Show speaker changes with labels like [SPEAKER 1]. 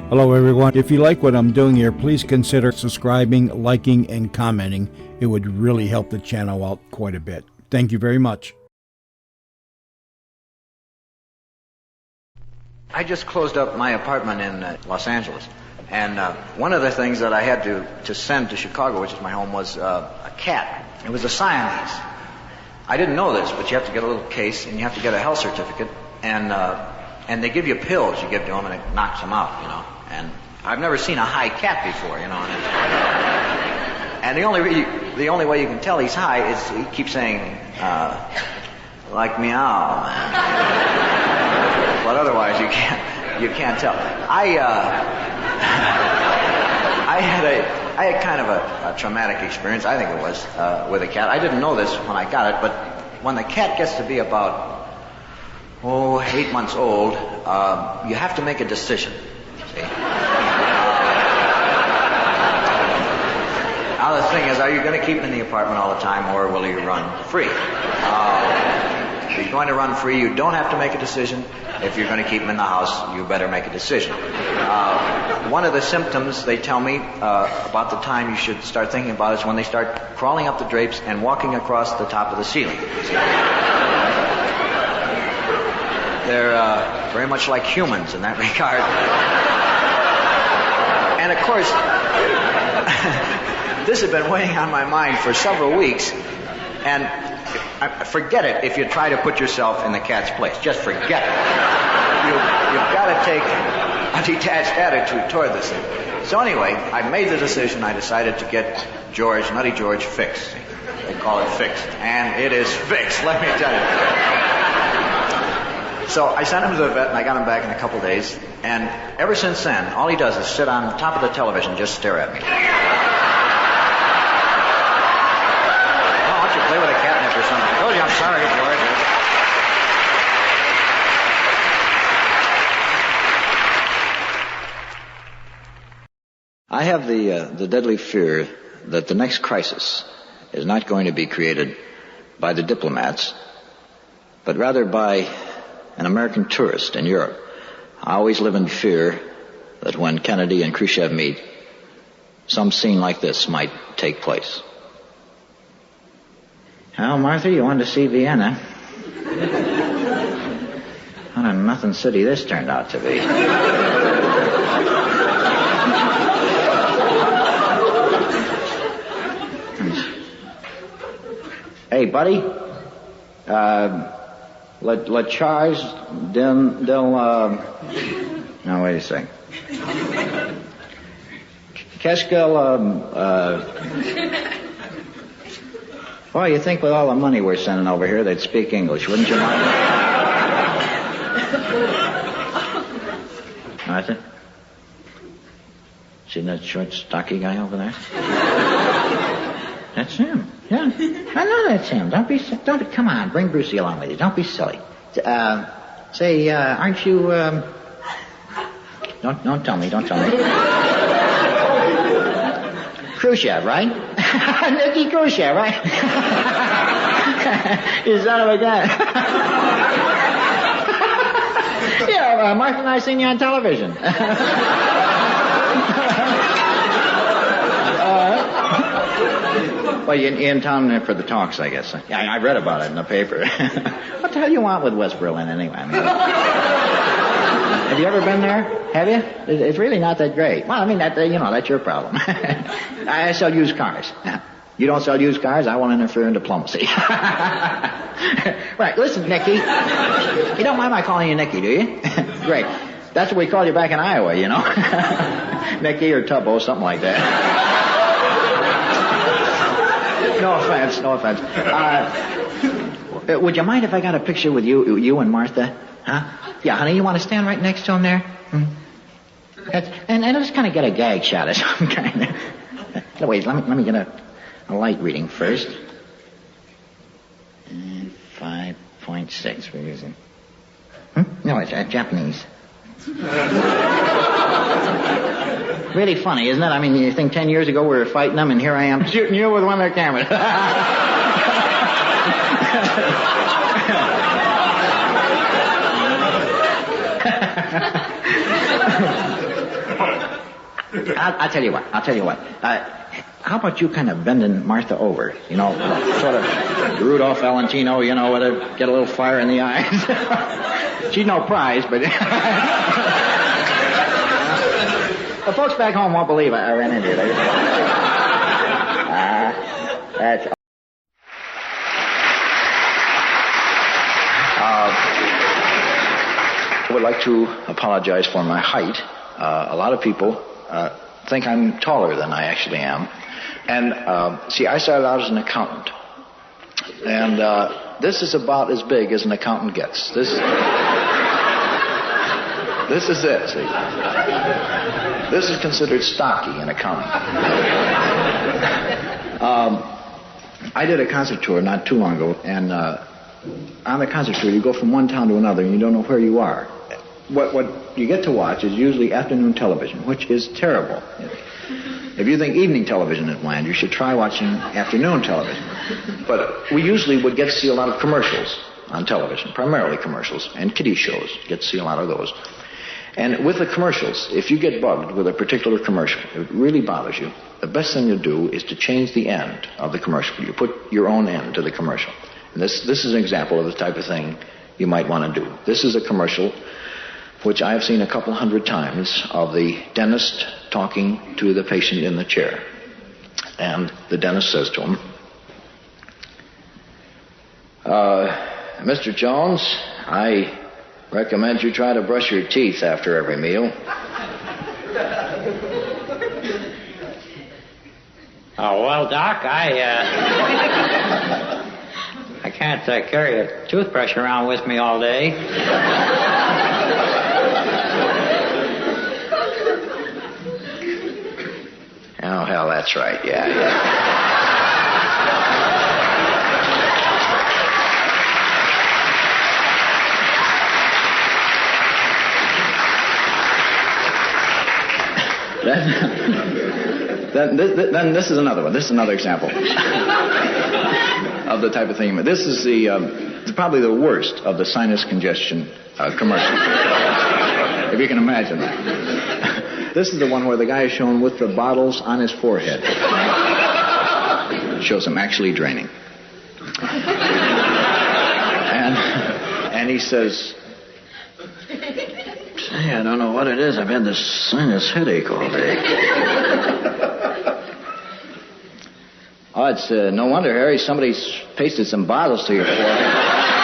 [SPEAKER 1] Hello everyone. If you like what I'm doing here, please consider subscribing, liking, and commenting. It would really help the channel out quite a bit. Thank you very much.
[SPEAKER 2] I just closed up my apartment in Los Angeles, and one of the things that I had to send to Chicago, which is my home, was a cat. It was a Siamese. I didn't know this, but you have to get a little case, and you have to get a health certificate, and they give you pills you give to them, and it knocks them out, you know. And I've never seen a high cat before, you know. And the only way you can tell he's high is he keeps saying, like meow, man. But otherwise you can't tell. I had kind of a traumatic experience, I think it was, with a cat. I didn't know this when I got it, but when the cat gets to be about 8 months old, you have to make a decision. See? Now the thing is, are you going to keep him in the apartment all the time, or will you run free? If you're going to run free, you don't have to make a decision. If you're going to keep him in the house, you better make a decision. One of the symptoms, they tell me, about the time you should start thinking about it is when they start crawling up the drapes and walking across the top of the ceiling. They're very much like humans in that regard. And of course, this had been weighing on my mind for several weeks, and forget it if you try to put yourself in the cat's place. Just forget it. You've got to take a detached attitude toward this thing. So anyway, I made the decision. I decided to get Nutty George fixed. They call it fixed. And it is fixed, let me tell you. So I sent him to the vet, and I got him back in a couple days. And ever since then, all he does is sit on top of the television and just stare at me. Play with a catnip or something. I told you I'm sorry for it. I have the deadly fear that the next crisis is not going to be created by the diplomats, but rather by an American tourist in Europe. I always live in fear that when Kennedy and Khrushchev meet, some scene like this might take place. Well, Martha, you wanted to see Vienna. What a nothing city this turned out to be. Hey, buddy. La Charge no, wait a second. Well, you think with all the money we're sending over here, they'd speak English, wouldn't you, Martha? Martha? See that short, stocky guy over there? That's him. Yeah, I know that's him. Come on, bring Brucey along with you. Don't be silly. Say, aren't you, Don't tell me. Khrushchev, right? Nicky Khrushchev, right? You son of a gun. Yeah, Martha and I seen you on television. Well, you're in town for the talks, I guess. Yeah, I read about it in the paper. What the hell you want with West Berlin, anyway? I mean, have you ever been there? Have you? It's really not that great. Well, I mean, that's your problem. I sell used cars. You don't sell used cars, I won't interfere in diplomacy. Right, listen, Nicky. You don't mind my calling you Nicky, do you? Great. That's what we call you back in Iowa, you know. Nicky or Tubbo, something like that. No offense. Would you mind if I got a picture with you and Martha? Huh? Yeah, honey, you want to stand right next to him there? And let's kind of get a gag shot of some kind. Wait, let me get a light reading first. 5.6 we're using. No, it's Japanese. Really funny, isn't it? I mean, you think 10 years ago we were fighting them, and here I am shooting you with one of their cameras. I'll tell you what. How about you kind of bending Martha over? You know, sort of Rudolph Valentino, you know, with her, get a little fire in the eyes. She's no prize, but... The folks back home won't believe I ran into you. That's... I would like to apologize for my height. A lot of people think I'm taller than I actually am. And, see, I started out as an accountant. And this is about as big as an accountant gets. This is it, see. This is considered stocky in accounting. I did a concert tour not too long ago, and on the concert tour, you go from one town to another, and you don't know where you are. What you get to watch is usually afternoon television, which is terrible. If you think evening television is bland, you should try watching afternoon television. But we usually would get to see a lot of commercials on television, primarily commercials, and kiddie shows. Get to see a lot of those. And with the commercials, if you get bugged with a particular commercial, if it really bothers you, the best thing to do is to change the end of the commercial. You put your own end to the commercial. And this is an example of the type of thing you might want to do. This is a commercial which I have seen a couple hundred times of the dentist talking to the patient in the chair. And the dentist says to him, Mr. Jones, I recommend you try to brush your teeth after every meal.
[SPEAKER 3] Oh, well, Doc, I can't carry a toothbrush around with me all day.
[SPEAKER 2] Oh, hell, that's right, yeah. Then this is another one. This is another example of the type of thing. This is probably the worst of the sinus congestion commercials, if you can imagine that. This is the one where the guy is shown with the bottles on his forehead. It shows him actually draining. And he says, "Say, I don't know what it is. I've had this sinus headache all day." Oh, it's no wonder, Harry. Somebody's pasted some bottles to your forehead.